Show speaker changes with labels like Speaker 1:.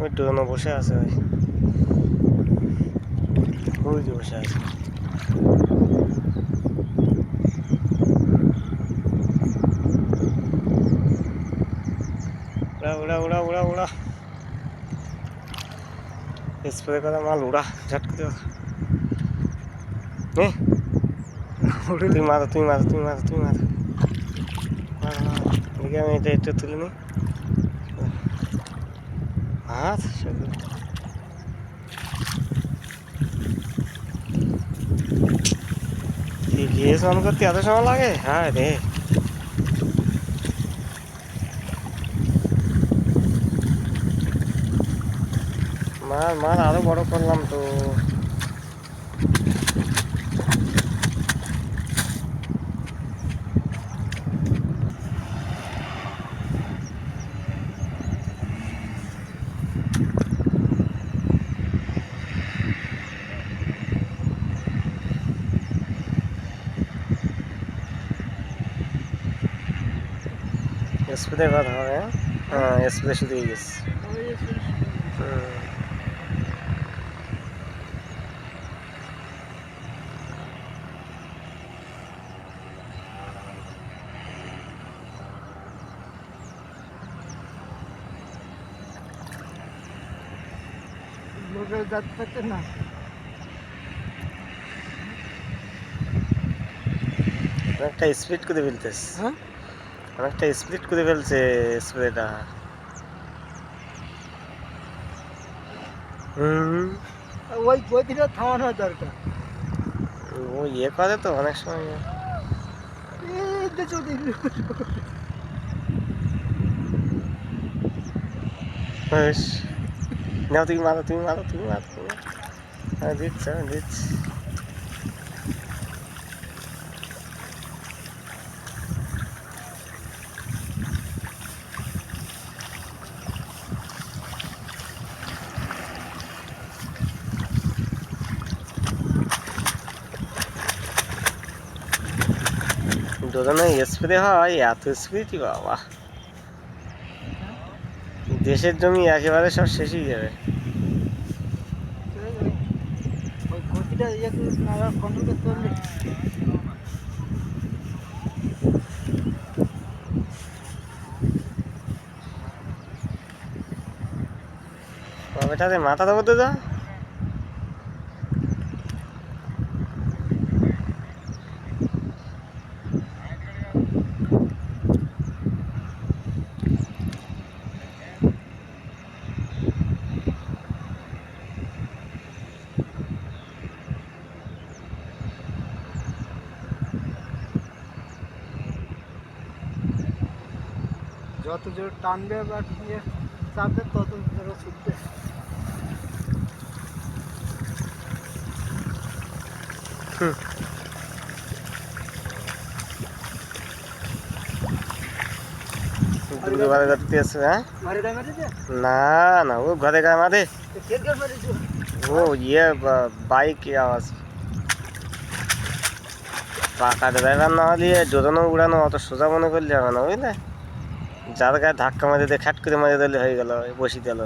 Speaker 1: ওই ডোনো বসে আছে, ওই যে বসে আছে। উড়া উড়া উড়া উড়া, স্প্রে করা মাল উড়া, ঝট করে তুই মারো তুই মারো তুই মারো তুই মারো। দেখি আমি এটা একটু তুলে নিই। হাত গ্যাস অন করতে এত সময় লাগে? হ্যাঁ রে, মার মার, আরো বড় করলাম তো। স্প্রে কথা হবে, হ্যাঁ স্প্রে শুধু গেছে।
Speaker 2: লোকের যাতে থাকতে না,
Speaker 1: অনেকটা স্পিড করে ফেলতেছে,
Speaker 2: হ্যাঁ
Speaker 1: অনেকটা স্পিড করে ফেলছে স্প্রেটা।
Speaker 2: ওই দিনটা থামানো দরকার।
Speaker 1: ও ইয়ে করে তো অনেক সময়। নাও তুমি মারো তুমি মারো তুমি মারো তুমি মারো। হ্যাঁ দিচ্ছি আমি দিচ্ছি। দুজনে স্প্রে হয়, এত স্প্রে বাবা, দেশের জমি একেবারে সব শেষ হয়ে যাবে।
Speaker 2: ওই গতিটা কন্ট্রোল করতে পারলে
Speaker 1: বেটাতে মাথা দেবো তো যা।
Speaker 2: যত জোর টানবে বা চাপবে তত জোরে ছুটবে।
Speaker 1: ঘরে ধরতে আছে, হ্যাঁ না না, ও ঘরে গায়ে মারে। ও ইয়ে বাইক আওয়াজ, পাকা ড্রাইভার না হলে জোরানো উড়ানো অত সোজা মনে করলে হবে না, বুঝলে? যার গায়ে ধাক্কা মারে দিয়ে খ্যাট করে মারে দিলে হয়ে গেল, বসি দিল।